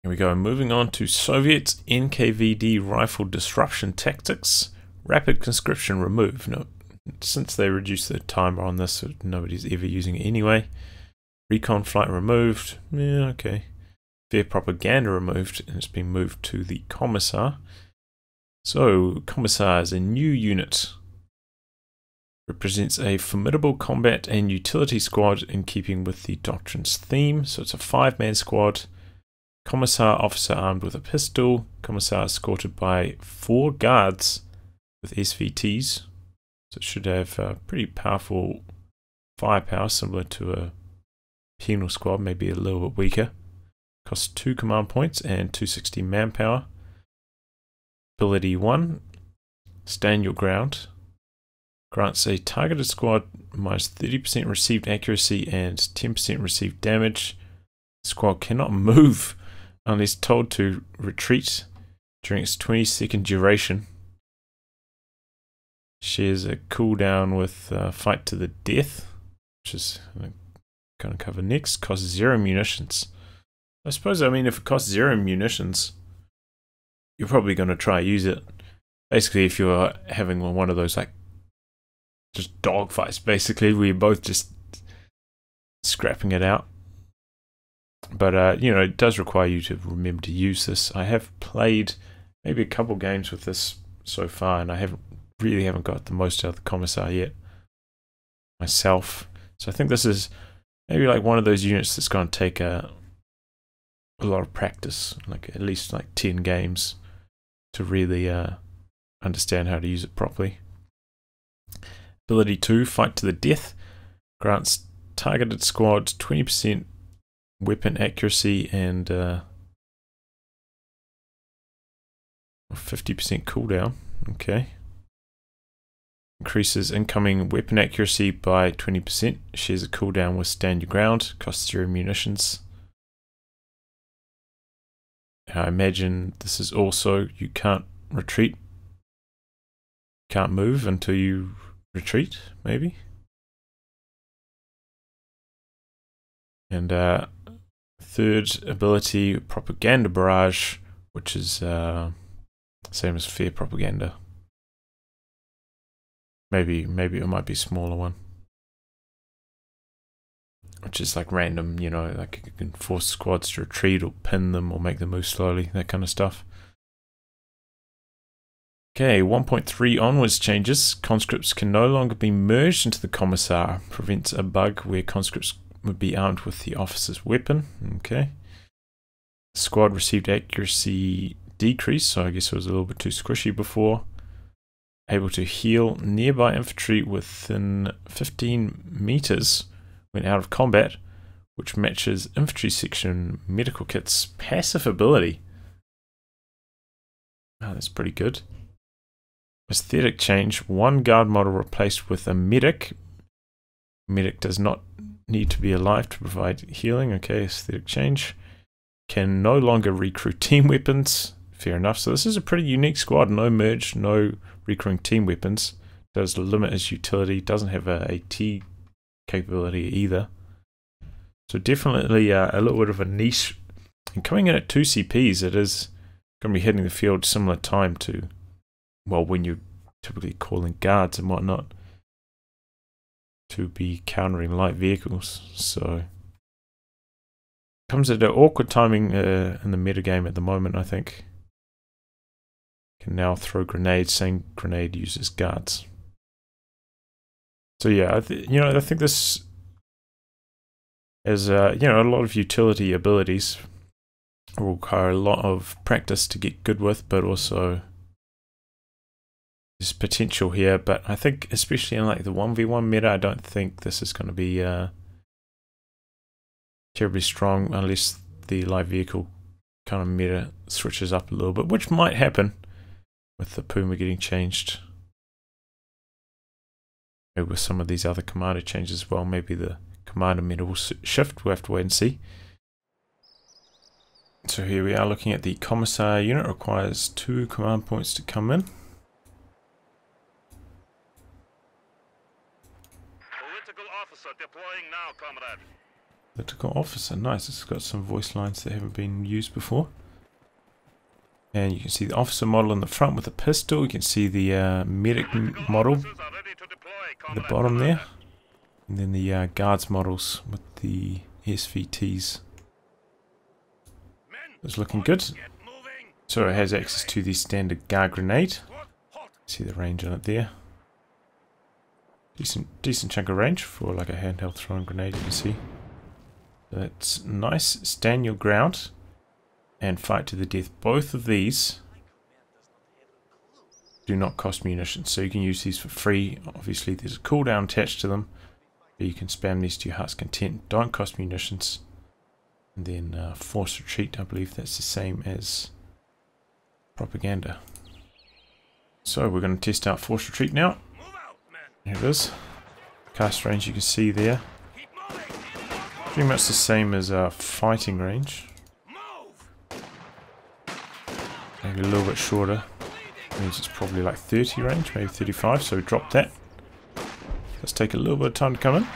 Here we go, moving on to Soviet NKVD rifle disruption tactics. Rapid conscription removed. No, since they reduced the timer on this, nobody's ever using it anyway. Recon flight removed. Yeah, okay. Fair propaganda removed, and it's been moved to the Commissar. So, Commissar is a new unit. Represents a formidable combat and utility squad in keeping with the Doctrine's theme. So it's a 5-man squad. Commissar officer armed with a pistol. Commissar escorted by 4 guards with SVTs. So it should have pretty powerful firepower, similar to a penal squad, maybe a little bit weaker. Costs 2 command points and 260 manpower. Ability 1, stand your ground. Grants a targeted squad minus 30% received accuracy and 10% received damage. The squad cannot move unless told to retreat during its 20-second duration. Shares a cooldown with fight to the death, which is going to cover next. Costs 0 munitions. I suppose, I mean, if it costs 0 munitions, you're probably going to try to use it. Basically, if you're having one of those, like, just dogfights, basically, where you're both just scrapping it out. But, you know, it does require you to remember to use this. I have played maybe a couple games with this so far, and I really haven't got the most out of the Commissar yet myself. So I think this is maybe like one of those units that's going to take a lot of practice, like at least like 10 games to really understand how to use it properly. Ability 2, fight to the death, grants targeted squads 20% weapon accuracy and 50% cooldown. Okay. Increases incoming weapon accuracy by 20%. Shares a cooldown with stand your ground. Costs 0 munitions. I imagine this is also, you can't retreat. Can't move until you retreat, maybe. And third ability, propaganda barrage, which is same as fair propaganda. Maybe it might be a smaller one, which is like random, you know, like you can force squads to retreat or pin them or make them move slowly, that kind of stuff. Okay, 1.3 onwards changes. Conscripts can no longer be merged into the Commissar. Prevents a bug where conscripts would be armed with the officer's weapon. Okay. The squad received accuracy decrease, so I guess it was a little bit too squishy before. Able to heal nearby infantry within 15 meters when out of combat, which matches infantry section medical kit's passive ability. Oh, that's pretty good. Aesthetic change, 1 guard model replaced with a medic. Medic does not need to be alive to provide healing. Okay, aesthetic change. Can no longer recruit team weapons. Fair enough. So this is a pretty unique squad. No merge, no recruiting team weapons. Does limit its utility. Doesn't have a AT capability either. So definitely a little bit of a niche. And coming in at 2 CPs, it is going to be hitting the field similar time to, well, when you're typically calling guards and whatnot to be countering light vehicles. So comes at an awkward timing in the metagame at the moment, I think. Can now throw grenades, saying grenade uses guards. So yeah, I think this has you know, a lot of utility abilities. Will require a lot of practice to get good with, but also there's potential here. But I think especially in like the 1v1 meta, I don't think this is going to be terribly strong unless the light vehicle kind of meta switches up a little bit, which might happen with the Puma getting changed. Maybe with some of these other commander changes as well. Maybe the commander meta will shift. We'll have to wait and see. So here we are looking at the Commissar unit. Requires 2 command points to come in. Political officer deploying now, comrade. Political officer, nice. It's got some voice lines that haven't been used before. And you can see the officer model in the front with a pistol. You can see the medic model at the bottom there. And then the guards models with the SVTs. It's looking good. So it has access to the standard guard grenade. See the range on it there. Decent chunk of range for like a handheld throwing grenade, you can see. That's nice. Stand your ground and fight to the death. Both of these do not cost munitions, so you can use these for free. Obviously there's a cooldown attached to them, but you can spam these to your heart's content. Don't cost munitions. And then forced retreat, I believe that's the same as propaganda. So we're going to test out forced retreat now. Here it is. Cast range you can see there. Pretty much the same as fighting range. Maybe a little bit shorter. Means it's probably like 30 range, maybe 35, so we drop that. Let's take a little bit of time to come in.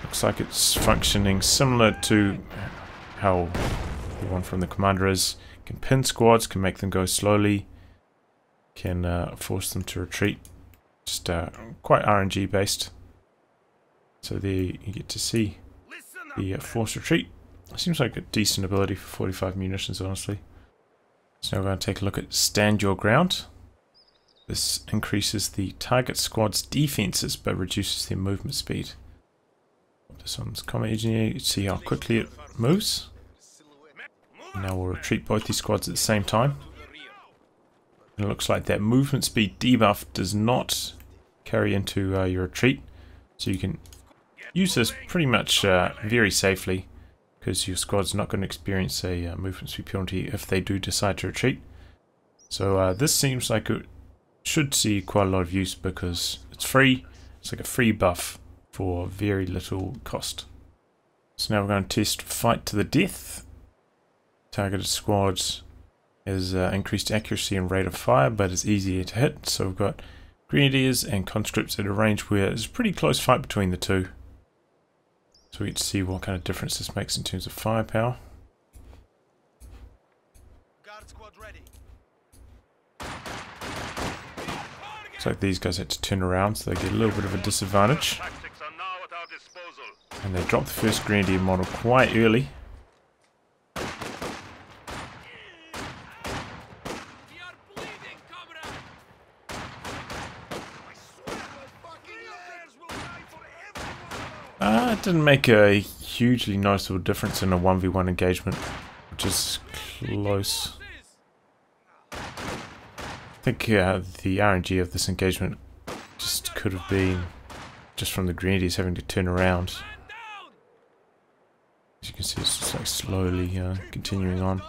Looks like it's functioning similar to how the one from the commander is. Can pin squads, can make them go slowly, can force them to retreat. Just quite RNG based. So there you get to see the forced retreat. Seems like a decent ability for 45 munitions, honestly. So now we're going to take a look at stand your ground. This increases the target squad's defenses but reduces their movement speed. Put this on this combat engineer, you can see how quickly it moves. Now we'll retreat both these squads at the same time. And it looks like that movement speed debuff does not carry into your retreat. So you can use this pretty much very safely, because your squad's not going to experience a movement speed penalty if they do decide to retreat. So this seems like it should see quite a lot of use because it's free. It's like a free buff for very little cost. So now we're going to test fight to the death. Targeted squads has increased accuracy and rate of fire, but it's easier to hit. So we've got grenadiers and conscripts at a range where it's a pretty close fight between the two. So we get to see what kind of difference this makes in terms of firepower. Looks like these guys had to turn around, so they get a little bit of a disadvantage. And they drop the first grenadier model quite early. It didn't make a hugely noticeable difference in a 1v1 engagement, which is close. I think the RNG of this engagement just could have been just from the grenadiers having to turn around. As you can see, it's just like slowly continuing on.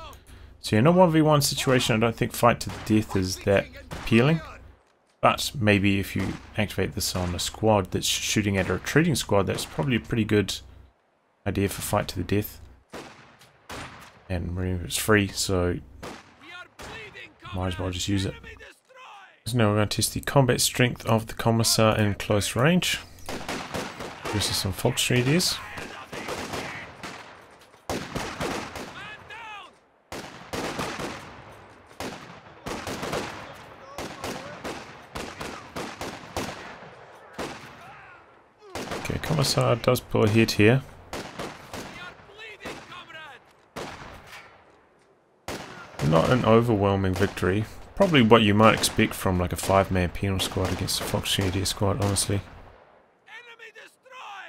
So in a 1v1 situation, I don't think fight to the death is that appealing. But maybe if you activate this on a squad that's shooting at a retreating squad, that's probably a pretty good idea for fight to the death. And remember, it's free, so might as well just use it. So now we're going to test the combat strength of the Commissar in close range versus some Fox grenadiers. Okay, Commissar does pull a hit here. Not an overwhelming victory. Probably what you might expect from like a 5-man penal squad against a Fox Grenadier squad, honestly.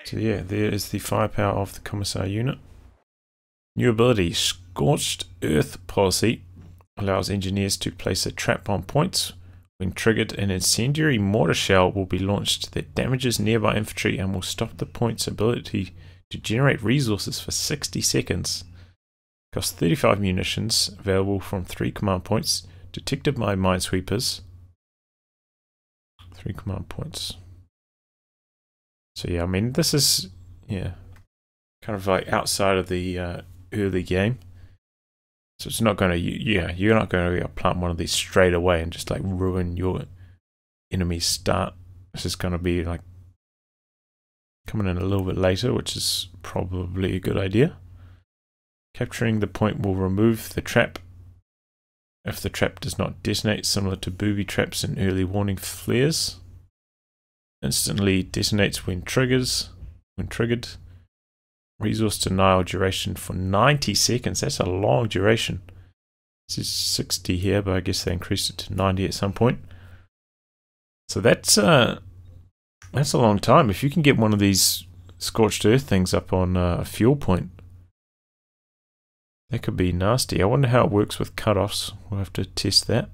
So yeah, there is the firepower of the Commissar unit. New ability, Scorched Earth Policy, allows engineers to place a trap on points. When triggered, an incendiary mortar shell will be launched that damages nearby infantry and will stop the point's ability to generate resources for 60 seconds. Costs 35 munitions, available from 3 command points, detected by minesweepers. 3 command points. So yeah, I mean, this is, yeah, kind of like outside of the early game. So it's not going to, yeah, you're not going to plant one of these straight away and just like ruin your enemy's start. This is going to be like coming in a little bit later, which is probably a good idea. Capturing the point will remove the trap if the trap does not detonate, similar to booby traps and early warning flares. Instantly detonates when triggered. Resource denial duration for 90 seconds. That's a long duration. This is 60 here, but I guess they increased it to 90 at some point. So that's a long time. If you can get one of these scorched earth things up on a fuel point, that could be nasty. I wonder how it works with cutoffs. We'll have to test that.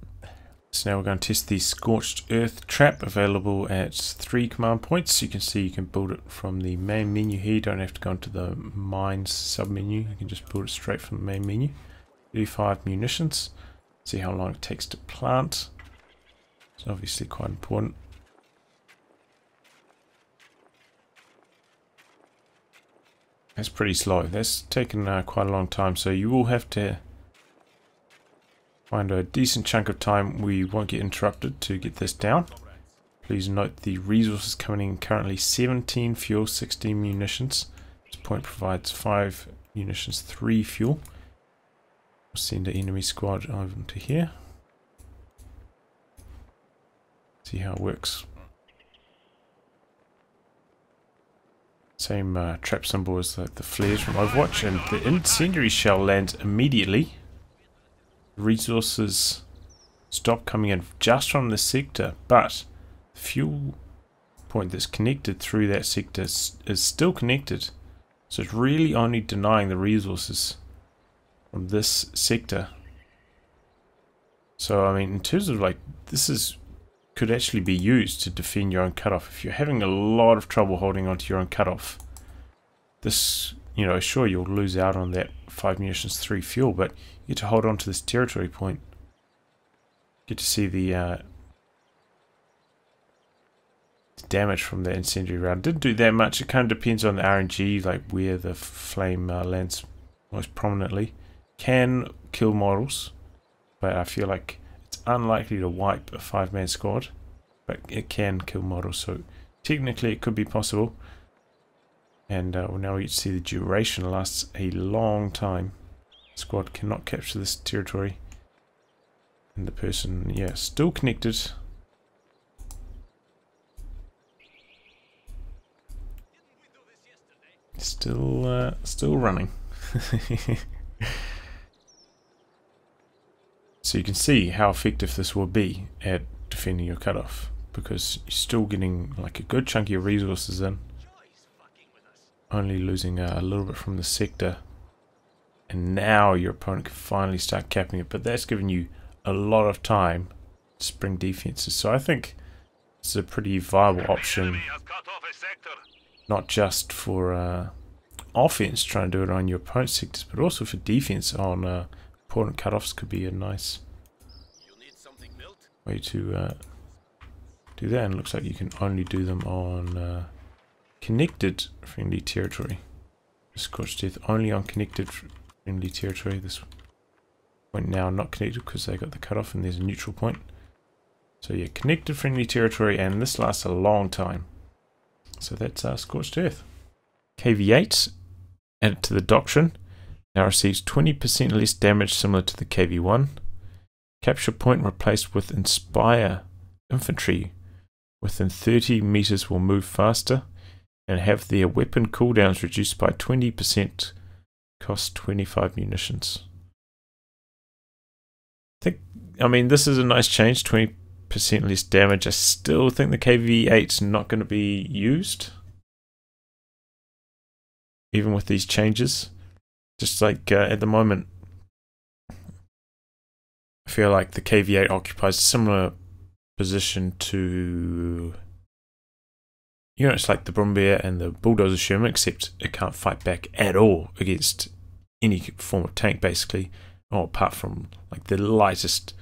So now we're going to test the Scorched Earth trap, available at 3 command points. You can see you can build it from the main menu here. You don't have to go into the mines sub-menu. You can just build it straight from the main menu. 35 munitions. See how long it takes to plant. It's obviously quite important. That's pretty slow. That's taken quite a long time, so you will have to find a decent chunk of time where you won't get interrupted to get this down. Please note the resources coming in currently 17 fuel, 16 munitions. This point provides 5 munitions, 3 fuel. We'll send an enemy squad over to here. See how it works. Same trap symbol as the flares from Overwatch, and the incendiary shell lands immediately. Resources stop coming in just from the sector, but the fuel point that's connected through that sector is still connected. So it's really only denying the resources from this sector. So I mean, in terms of like, could actually be used to defend your own cutoff. If you're having a lot of trouble holding onto your own cutoff, this, you know, sure, you'll lose out on that 5 munitions, 3 fuel, but you get to hold on to this territory point. Get to see the damage from the incendiary round. Didn't do that much. It kind of depends on the RNG, like where the flame lands most prominently. Can kill models, but I feel like it's unlikely to wipe a 5-man squad, but it can kill models, so technically it could be possible. And well, now we see the duration lasts a long time. The squad cannot capture this territory, and the person, yeah, still connected. Still running. So you can see how effective this will be at defending your cutoff, because you're still getting like a good chunk of your resources in, only losing a little bit from the sector, and now your opponent can finally start capping it, but that's giving you a lot of time to spring defenses. So I think it's a pretty viable option, not just for offense, trying to do it on your opponent's sectors, but also for defense on important cutoffs. Could be a nice way to do that. And it looks like you can only do them on connected friendly territory. Scorched Death only on connected friendly territory. This point now not connected because they got the cutoff and there's a neutral point. So yeah, connected friendly territory, and this lasts a long time. So that's Scorched Earth. KV8 added to the doctrine. Now receives 20% less damage, similar to the KV1. Capture point replaced with Inspire. Infantry within 30 meters will move faster and have their weapon cooldowns reduced by 20%. Cost 25 munitions. I mean, this is a nice change. 20% less damage. I still think the KV8's not going to be used, even with these changes. Just like at the moment, I feel like the KV8 occupies a similar position to, you know, it's like the Brumbeer and the Bulldozer Sherman, except it can't fight back at all against any form of tank, basically, or apart from like the lightest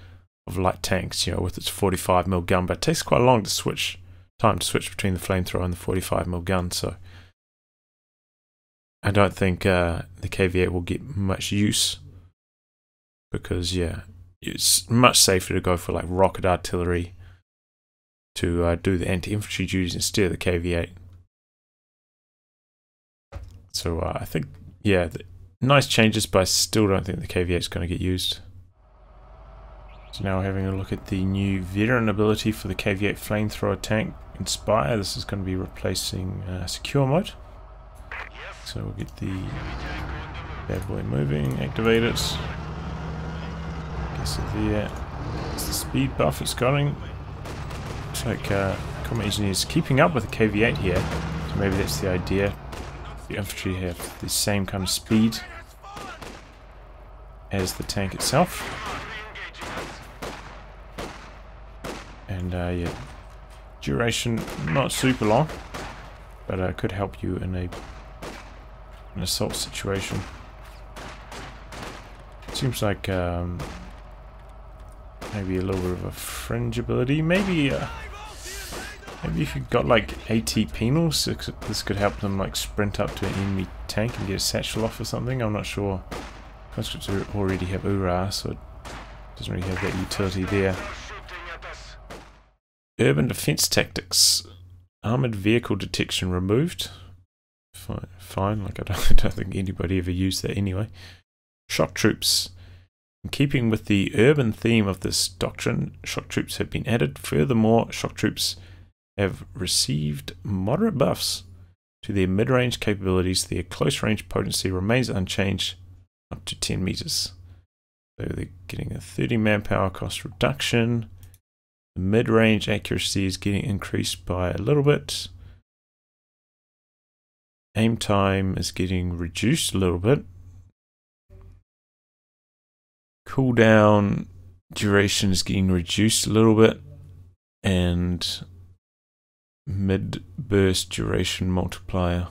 of light tanks, you know, with its 45mm gun. But it takes quite a long time to switch between the flamethrower and the 45mm gun, so I don't think the KV8 will get much use, because yeah, it's much safer to go for like rocket artillery to do the anti-infantry duties instead of the KV8. So I think, yeah, nice changes, but I still don't think the KV8 is going to get used. So now we're having a look at the new veteran ability for the KV8 flamethrower tank Inspire. This is going to be replacing secure mode. So we'll get the bad boy moving, activate it. Guess there. It's the speed buff it's going. Looks like Combat Engineer is keeping up with the KV8 here. So maybe that's the idea. The infantry have the same kind of speed as the tank itself. And yeah, duration not super long, but could help you in an assault situation. Seems like maybe a little bit of a fringe ability. Maybe if you've got like AT penals, this could help them like sprint up to an enemy tank and get a satchel off or something. I'm not sure. Conscripts already have URA, so it doesn't really have that utility there. Urban defense tactics. Armored vehicle detection removed. Fine. Like I don't think anybody ever used that anyway. Shock troops. In keeping with the urban theme of this doctrine, shock troops have been added. Furthermore, shock troops have received moderate buffs to their mid-range capabilities. Their close-range potency remains unchanged up to 10 meters. So they're getting a 30 manpower cost reduction. The mid-range accuracy is getting increased by a little bit. Aim time is getting reduced a little bit. Cooldown duration is getting reduced a little bit. And mid-burst duration multiplier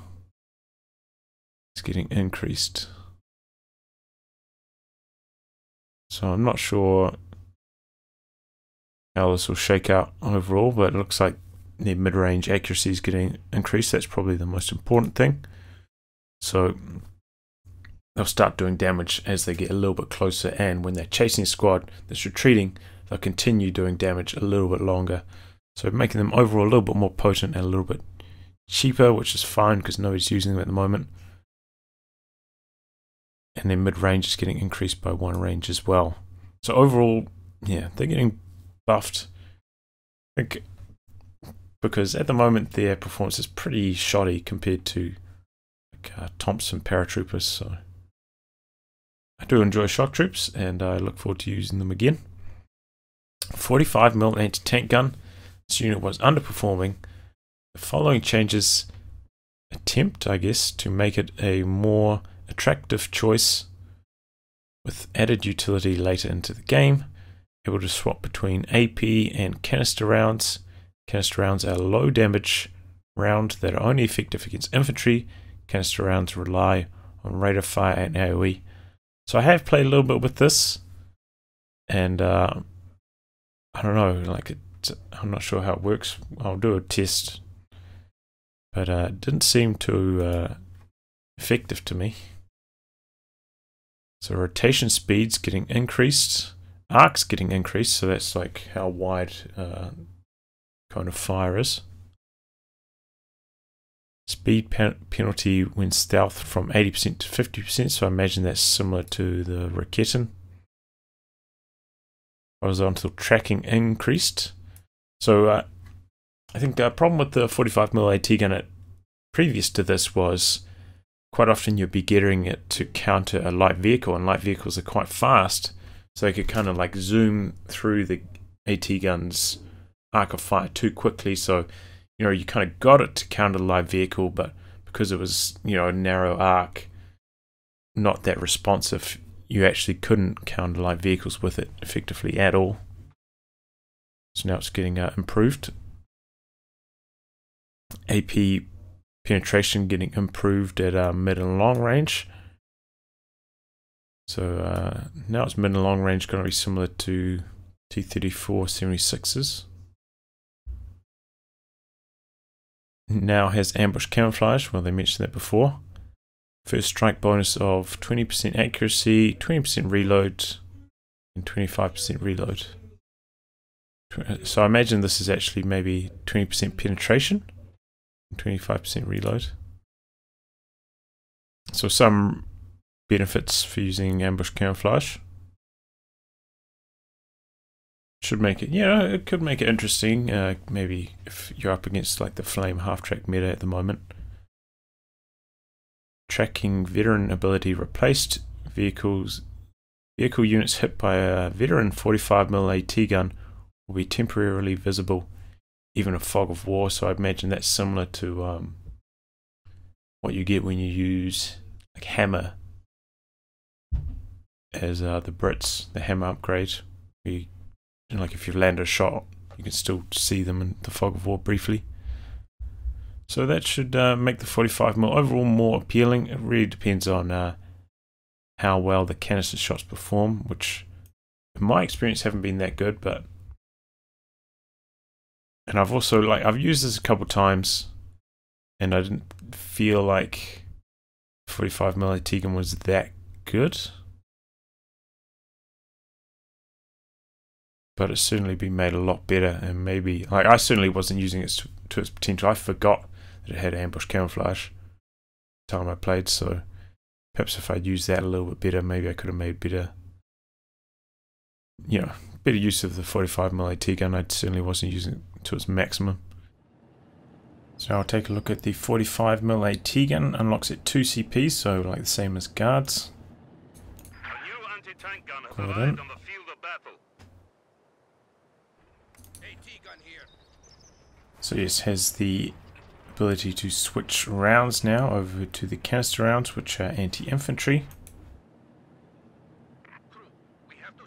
is getting increased. So I'm not sure how this will shake out overall, but it looks like their mid-range accuracy is getting increased. That's probably the most important thing. So they'll start doing damage as they get a little bit closer, and when they're chasing a squad that's retreating, they'll continue doing damage a little bit longer. So making them overall a little bit more potent and a little bit cheaper, which is fine because nobody's using them at the moment. And then mid-range is getting increased by 1 range as well. So overall, yeah, they're getting buffed. I think because at the moment their performance is pretty shoddy compared to like, Thompson paratroopers. So I do enjoy shock troops and I look forward to using them again. 45mm anti-tank gun. This unit was underperforming. The following changes attempt, I guess, to make it a more attractive choice with added utility later into the game. Able to swap between AP and canister rounds. Canister rounds are low damage round that are only effective against infantry. Canister rounds rely on rate of fire and AoE. So I have played a little bit with this, and I don't know, like I'm not sure how it works. I'll do a test, but it didn't seem too effective to me. So rotation speed's getting increased, arc's getting increased, so that's like how wide kind of fire is. Speed penalty when stealth from 80% to 50%, so I imagine that's similar to the Raketin. Horizontal tracking increased. So I think the problem with the 45mm AT gun previous to this was quite often you'd be getting it to counter a light vehicle, and light vehicles are quite fast, so they could kind of like zoom through the AT gun's arc of fire too quickly. So you know, you kind of got it to counter the light vehicle, but because it was, you know, a narrow arc, not that responsive, you actually couldn't counter light vehicles with it effectively at all. So now it's getting improved. AP penetration getting improved at mid and long range. So now it's mid and long range going to be similar to T-34 76s. Now has ambush camouflage. Well, they mentioned that before. First strike bonus of 20% accuracy, 20% reload, and 25% reload. So I imagine this is actually maybe 20% penetration and 25% reload. So some benefits for using ambush camouflage. Should make it, yeah, it could make it interesting. Maybe if you're up against like the flame half-track meta at the moment. Tracking veteran ability replaced. Vehicle units hit by a veteran 45mm AT gun will be temporarily visible, even in fog of war. So I imagine that's similar to what you get when you use like hammer as the Brits, the hammer upgrade. Like if you've landed a shot, you can still see them in the fog of war briefly. So that should make the 45mm overall more appealing. It really depends on how well the canister shots perform, which in my experience haven't been that good. And I've also I've used this a couple times, and I didn't feel like 45mm AT gun was that good. But it's certainly been made a lot better, and maybe I certainly wasn't using it to its potential. I forgot that it had ambush camouflage the time I played, so perhaps if I'd used that a little bit better, maybe I could have made better, better use of the 45mm AT gun. I certainly wasn't using it to its maximum. So I'll take a look at the 45mm AT gun. Unlocks at 2 CPs, so like the same as guards. A new anti-tank gun has Call it arrived in. on the field of battle. So yes, has the ability to switch rounds now over to the canister rounds, which are anti-infantry.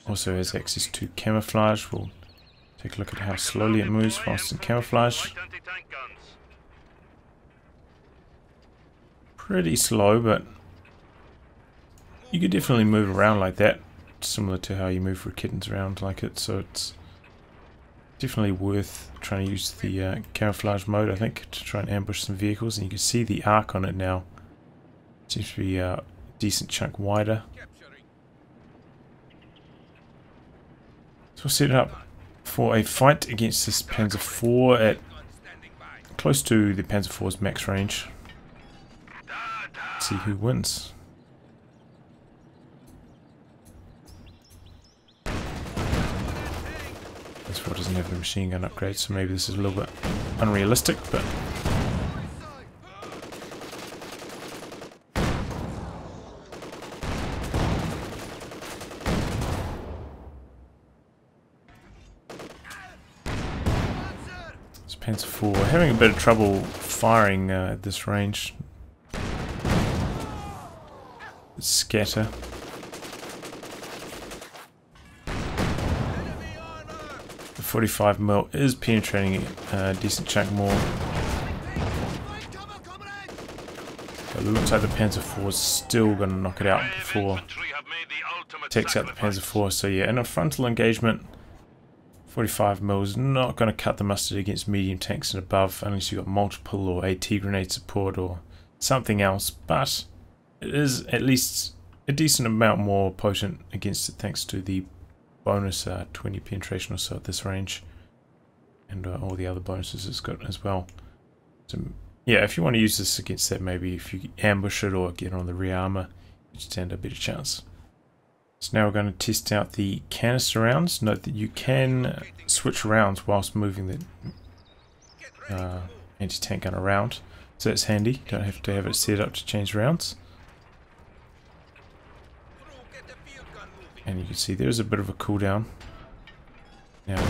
Also has access to camouflage. We'll take a look at how slowly it moves whilst in camouflage. Pretty slow, but you could definitely move around like that, similar to how you move kittens around like it, so it's definitely worth trying to use the camouflage mode, I think, to try and ambush some vehicles. And you can see the arc on it now. Seems to be a decent chunk wider. So we'll set it up for a fight against this Panzer IV at close to the Panzer IV's max range. Let's see who wins. This one doesn't have the machine gun upgrade, so maybe this is a little bit unrealistic, but this Panzer IV having a bit of trouble firing at this range. Scatter. The 45mm is penetrating a decent chunk more. But it looks like the Panzer IV is still going to knock it out before it takes out the Panzer IV. So yeah, in a frontal engagement, 45mm is not going to cut the mustard against medium tanks and above, unless you've got multiple or AT grenade support or something else. But it is at least a decent amount more potent against it, thanks to the bonus 20 penetration or so at this range, and all the other bonuses it's got as well. So yeah, if you want to use this against that, maybe if you ambush it or get on the rear armor, you stand a better chance. So now we're going to test out the canister rounds. Note that you can switch rounds whilst moving the anti-tank gun around, so that's handy. Don't have to have it set up to change rounds. And you can see there's a bit of a cooldown. Now,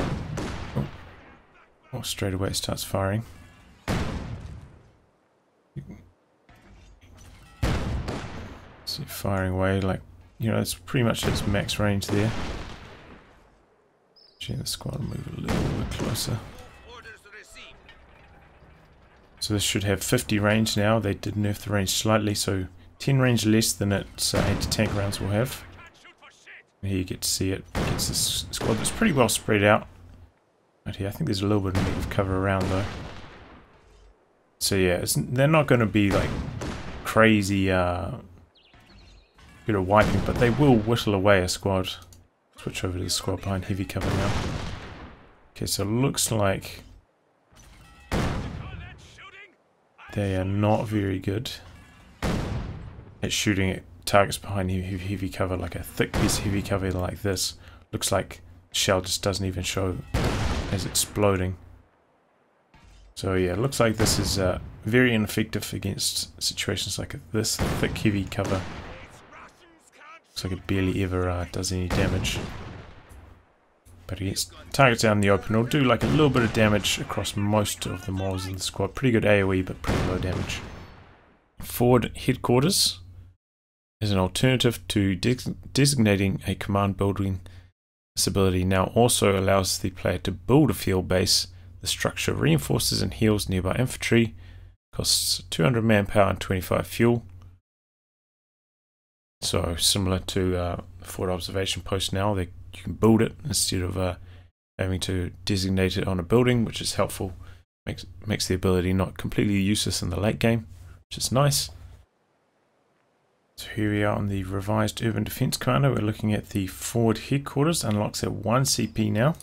straight away it starts firing. See, firing away, like, it's pretty much its max range there. Actually, the squad will move a little bit closer. So this should have 50 range now. They did nerf the range slightly, so 10 range less than its anti-tank rounds will have. Here you get to see it against this squad that's pretty well spread out. Right here, I think there's a little bit of negative cover around though. So yeah, they're not going to be like crazy good at wiping, but they will whittle away a squad. Switch over to the squad behind heavy cover now. Okay, so it looks like they are not very good. at shooting at targets behind heavy cover, like a thick piece of heavy cover like this. Looks like the shell just doesn't even show as exploding. So yeah, it looks like this is very ineffective against situations like this thick heavy cover. Looks like it barely ever does any damage. But against targets out in the open, it'll do like a little bit of damage across most of the models in the squad. Pretty good AoE, but pretty low damage. Forward headquarters is an alternative to designating a command building. This ability now also allows the player to build a field base. The structure reinforces and heals nearby infantry. Costs 200 manpower and 25 fuel. So similar to forward observation post now, you can build it instead of having to designate it on a building, which is helpful. Makes the ability not completely useless in the late game, which is nice. So here we are on the revised Urban Defense Commander. We're looking at the forward headquarters. Unlocks at 1 CP now.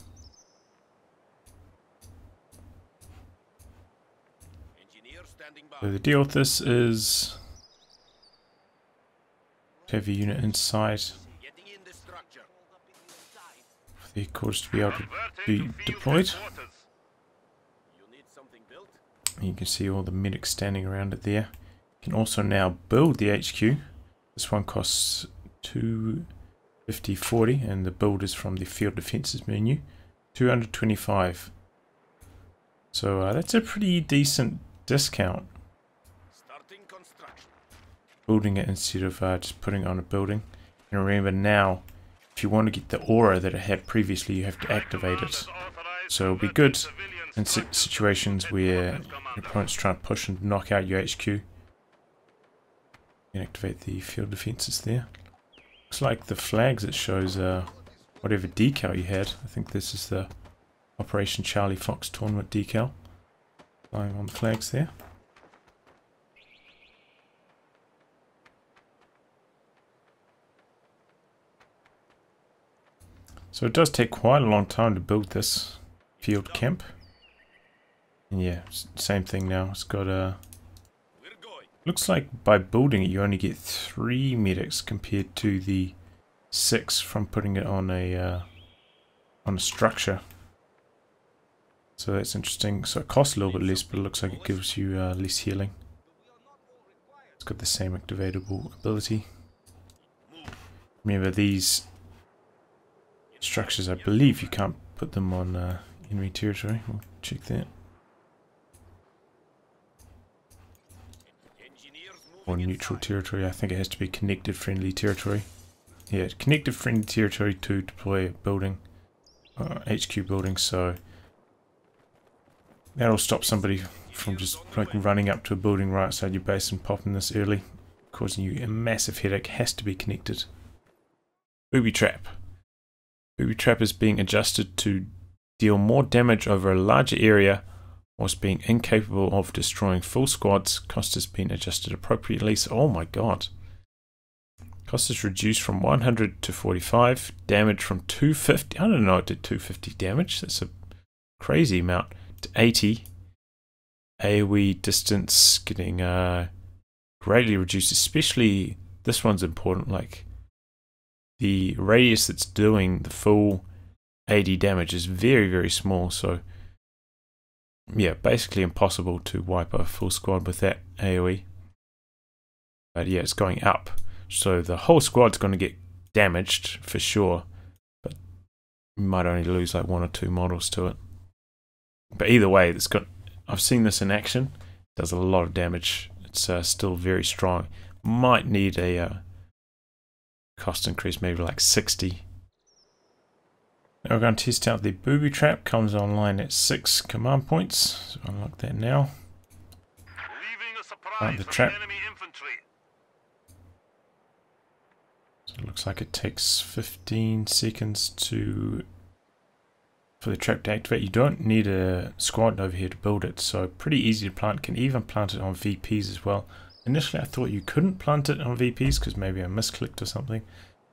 So the deal with this is to have a unit inside for the headquarters to be able to be deployed. You can see all the medics standing around it there. You can also now build the HQ. This one costs 250.40 and the build is from the field defenses menu. 225. So that's a pretty decent discount. Building it instead of just putting it on a building. And remember now, if you want to get the aura that it had previously, you have to activate it. So it'll be good in situations where your opponent's trying to push and knock out your HQ. You can activate the field defenses there. Looks like the flags, it shows whatever decal you had. I think this is the Operation Charlie Fox tournament decal. Flying on the flags there. So it does take quite a long time to build this field camp. And yeah, same thing now. It's got a... Looks like by building it you only get 3 medics compared to the 6 from putting it on a structure. So that's interesting. So it costs a little bit less, but it looks like it gives you less healing. It's got the same activatable ability. Remember these structures, I believe you can't put them on enemy territory. We'll check that. Or neutral territory. I think it has to be connected friendly territory. Yeah, connected friendly territory to deploy a building, HQ building. So that'll stop somebody from just like running up to a building right outside your base and popping this early, causing you a massive headache. Has to be connected. Booby Trap. Booby Trap is being adjusted to deal more damage over a larger area whilst being incapable of destroying full squads. Cost has been adjusted appropriately. So, oh my god. Cost is reduced from 100 to 45. Damage from 250. I don't know, it did 250 damage. That's a crazy amount. To 80. AoE distance getting greatly reduced. Especially, this one's important, like the radius that's doing the full 80 damage is very, very small. So, yeah, basically impossible to wipe a full squad with that AoE. But yeah, it's going up. So the whole squad's going to get damaged for sure. But you might only lose like 1 or 2 models to it. But either way, it's got. I've seen this in action. It does a lot of damage. It's still very strong. Might need a cost increase, maybe like 60. Now we're going to test out the Booby Trap. Comes online at 6 command points. So unlock that now. The trap. So it looks like it takes 15 seconds for the trap to activate. You don't need a squad over here to build it, so pretty easy to plant. Can even plant it on VPs as well. Initially I thought you couldn't plant it on VPs because maybe I misclicked or something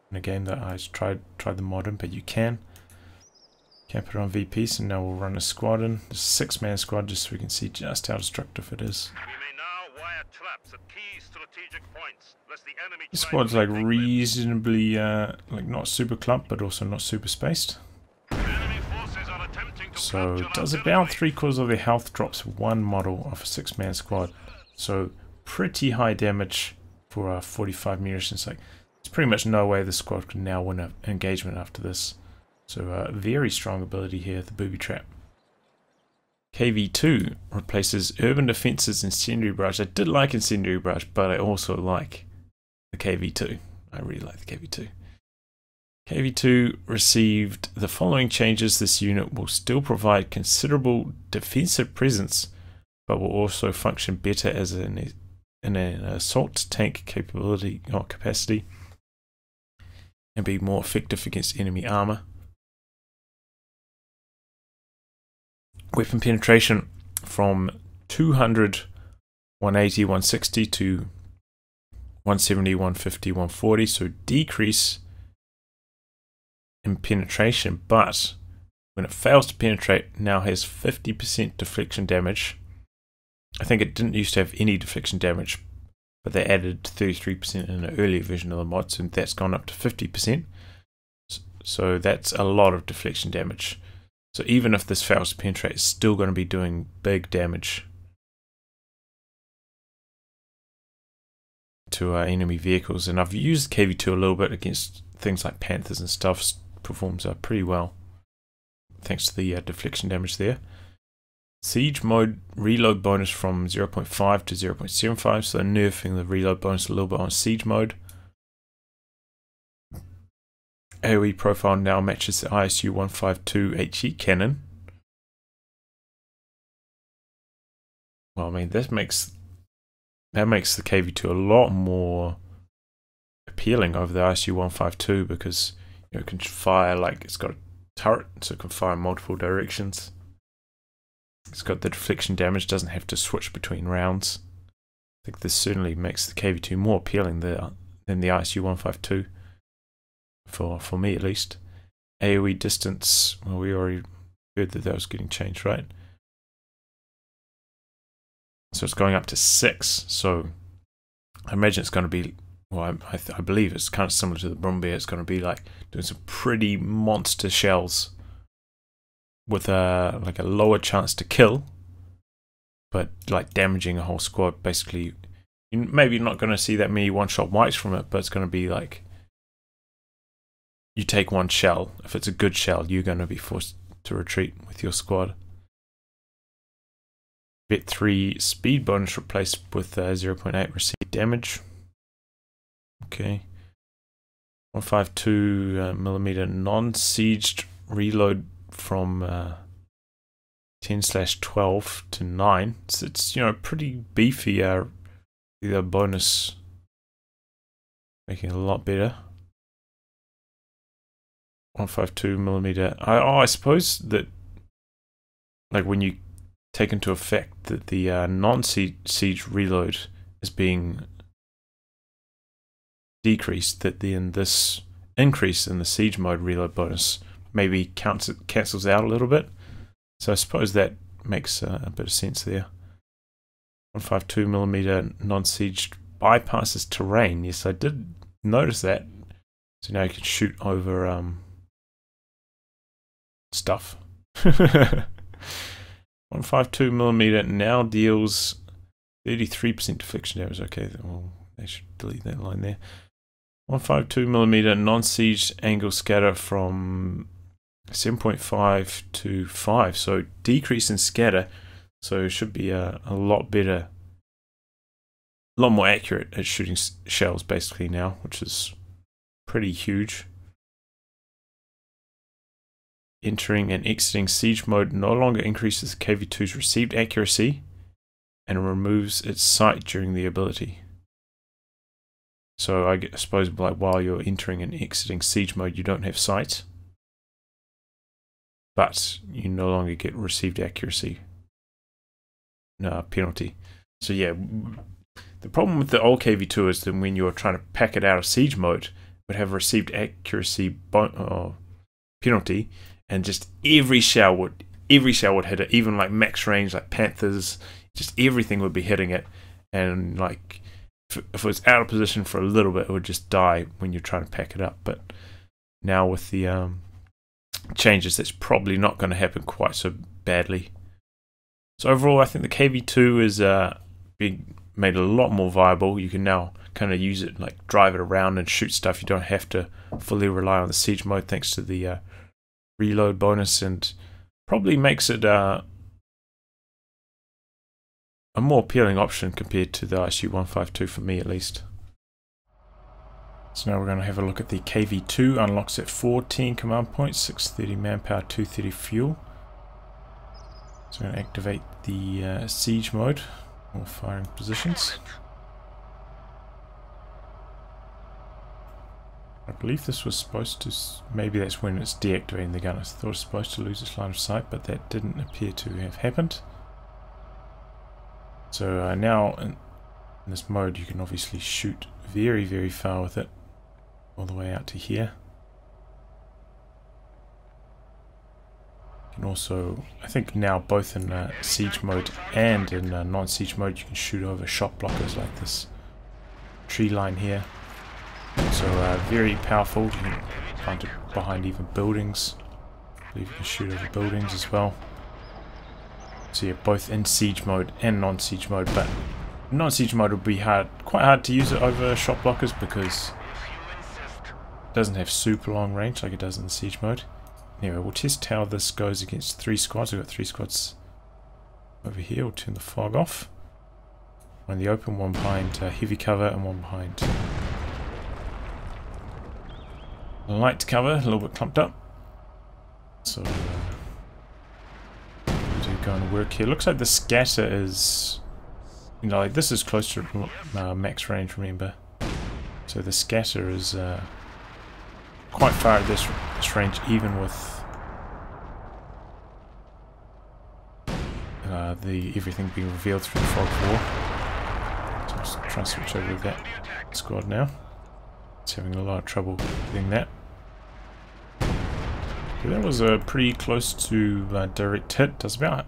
in a game that I tried the mod in, but you can. Can't put it on VP, so now we'll run a squad in. There's a 6-man squad just so we can see just how destructive it is. We may now wire traps at key strategic points, lest the enemy This try squad's to like retake them. reasonably, like not super clumped, but also not super spaced. Enemy forces are attempting to So capture it does our about territory. 3/4 of their health drops one model of a 6-man squad. So pretty high damage for 45 munitions. Like, there's pretty much no way the squad can now win an engagement after this. So very strong ability here, the Booby Trap. KV2 replaces Urban Defense's Incendiary Barrage. I did like Incendiary Barrage, but I also like the KV2. I really like the KV2. KV2 received the following changes. This unit will still provide considerable defensive presence, but will also function better as an assault tank capability or capacity, and be more effective against enemy armor. Weapon penetration from 200, 180, 160 to 170, 150, 140. So decrease in penetration, but when it fails to penetrate, now has 50% deflection damage. I think it didn't used to have any deflection damage, but they added 33% in an earlier version of the mod, so that's gone up to 50%. So that's a lot of deflection damage. So even if this fails to penetrate, it's still going to be doing big damage to enemy vehicles. And I've used KV2 a little bit against things like Panthers and stuff. Performs pretty well thanks to the deflection damage there. Siege mode reload bonus from 0.5 to 0.75, so nerfing the reload bonus a little bit on siege mode. AoE profile now matches the ISU 152 HE cannon. Well, I mean, that makes the KV2 a lot more appealing over the ISU 152 because it can fire, like, it's got a turret, so it can fire in multiple directions. It's got the deflection damage, doesn't have to switch between rounds. I think this certainly makes the KV2 more appealing than the ISU 152. For me at least. AoE distance, well, we already heard that was getting changed, right? So it's going up to 6, so I imagine it's going to be, well, I believe it's kind of similar to the Brumbear. It's going to be like doing some pretty monster shells with like a lower chance to kill, but like damaging a whole squad. Basically, maybe you're not going to see that many one-shot wipes from it, but it's going to be like, you take one shell. If it's a good shell, you're going to be forced to retreat with your squad. Vet 3 speed bonus replaced with 0.8 received damage. Okay. 152mm non-sieged reload from 10/12 to 9. So it's, you know, pretty beefy. The bonus making it a lot better. 152mm. I suppose that, like, when you take into effect that the non-siege reload is being decreased, that then this increase in the siege mode reload bonus maybe cancels out a little bit. So I suppose that makes a bit of sense there. 152mm non-siege bypasses terrain. Yes, I did notice that. So now you can shoot over stuff. 152mm now deals 33% deflection damage. Okay, well, they should delete that line there. 152mm non-siege angle scatter from 7.5 to 5. So decrease in scatter. So it should be a lot better, a lot more accurate at shooting shells basically now, which is pretty huge. Entering and exiting siege mode no longer increases KV2's received accuracy and removes its sight during the ability. So I suppose, like, while you're entering and exiting siege mode, you don't have sight, but you no longer get received accuracy penalty. So yeah, the problem with the old KV2 is that when you're trying to pack it out of siege mode, it would have received accuracy penalty, and just every shell would hit it, even like max range, like Panthers, just everything would be hitting it, and like if it was out of position for a little bit, it would just die when you're trying to pack it up. But now with the changes, that's probably not going to happen quite so badly. So overall, I think the KV2 is being made a lot more viable. You can now kind of use it, like drive it around and shoot stuff. You don't have to fully rely on the siege mode thanks to the reload bonus, and probably makes it a more appealing option compared to the ISU-152 for me at least. So now we're going to have a look at the KV2. Unlocks at 14 command points, 630 manpower, 230 fuel. So I'm going to activate the siege mode, or firing positions. I believe this was supposed to, maybe that's when it's deactivating the gun. I thought it was supposed to lose its line of sight, but that didn't appear to have happened. So now in this mode you can obviously shoot very, very far with it, all the way out to here. You can also, I think now both in siege mode and in non-siege mode, you can shoot over shot blockers like this tree line here. So very powerful. You can find it behind even buildings. I believe you can shoot over buildings as well. So yeah, both in siege mode and non-siege mode, but non-siege mode would be quite hard to use it over shot blockers because it doesn't have super long range like it does in siege mode. Anyway, we'll test how this goes against 3 squads. We've got 3 squads over here. We'll turn the fog off. One in the open, one behind heavy cover, and one behind light cover, a little bit clumped up. So going to work here. Looks like the scatter is, you know, like this is close to max range, remember. So the scatter is quite far at this range, even with everything being revealed through the fog wall. So let's try and switch over to that squad now. It's having a lot of trouble getting that. So that was pretty close to direct hit. Does about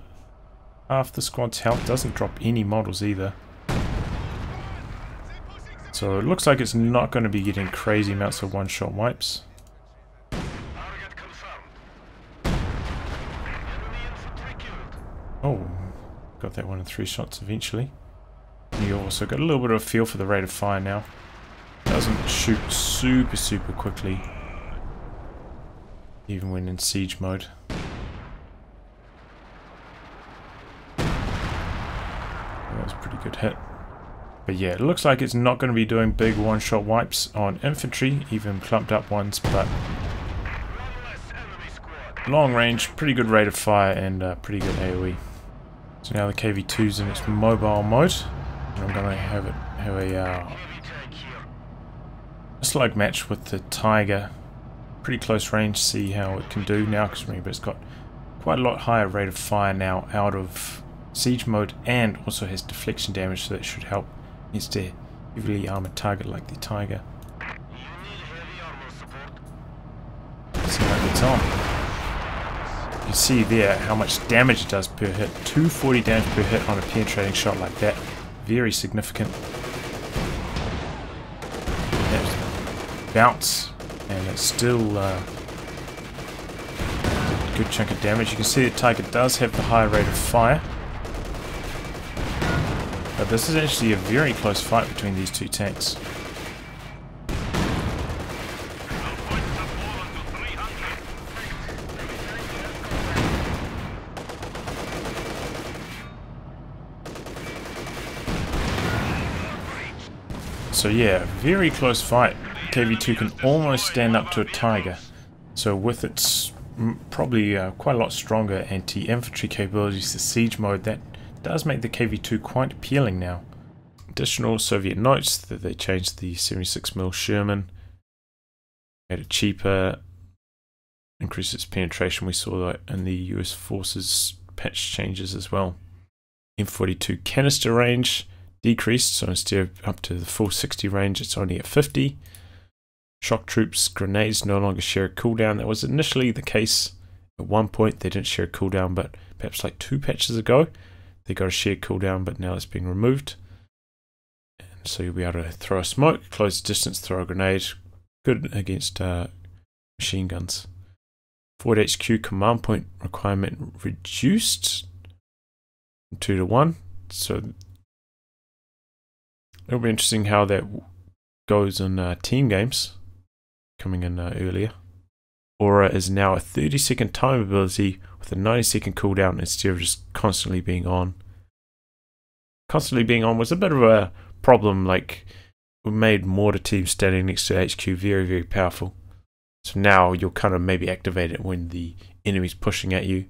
half the squad's health. Doesn't drop any models either. So it looks like it's not going to be getting crazy amounts of one-shot wipes. Oh, got that one in 3 shots eventually. You also got a little bit of a feel for the rate of fire now. Doesn't shoot super quickly, even when in siege mode. That was a pretty good hit. But yeah, it looks like it's not going to be doing big one-shot wipes on infantry, even clumped up ones, but long range, pretty good rate of fire, and pretty good AoE. So now the KV2's in its mobile mode, and I'm going to have a slug match with the Tiger. Pretty close range, see how it can do now, because remember it's got quite a lot higher rate of fire now out of siege mode, and also has deflection damage, so that should help against a heavily armored target like the Tiger. See how it gets on. You can see there how much damage it does per hit. 240 damage per hit on a penetrating shot like that. Very significant. Bounce, and it's still a good chunk of damage. You can see the Tiger does have the higher rate of fire, but this is actually a very close fight between these two tanks. So yeah, very close fight. KV2 can almost stand up to a Tiger. So with its probably quite a lot stronger anti-infantry capabilities to siege mode, that does make the KV2 quite appealing now. Additional Soviet notes that they changed the 76mm Sherman, made it cheaper, increased its penetration. We saw that in the US Forces patch changes as well. M42 canister range decreased, so instead of up to the full 60 range, it's only at 50. Shock troops grenades no longer share a cooldown. That was initially the case at one point. They didn't share a cooldown, but perhaps like 2 patches ago they got a shared cooldown, but now it's been removed. So you'll be able to throw a smoke, close distance, throw a grenade. Good against machine guns. Forward HQ command point requirement reduced from 2 to 1. So it'll be interesting how that goes in team games. Coming in earlier. Aura is now a 30-second time ability with a 90-second cooldown instead of just constantly being on. Constantly being on was a bit of a problem, like we made mortar teams standing next to HQ very, very powerful. So now you'll kind of maybe activate it when the enemy's pushing at you.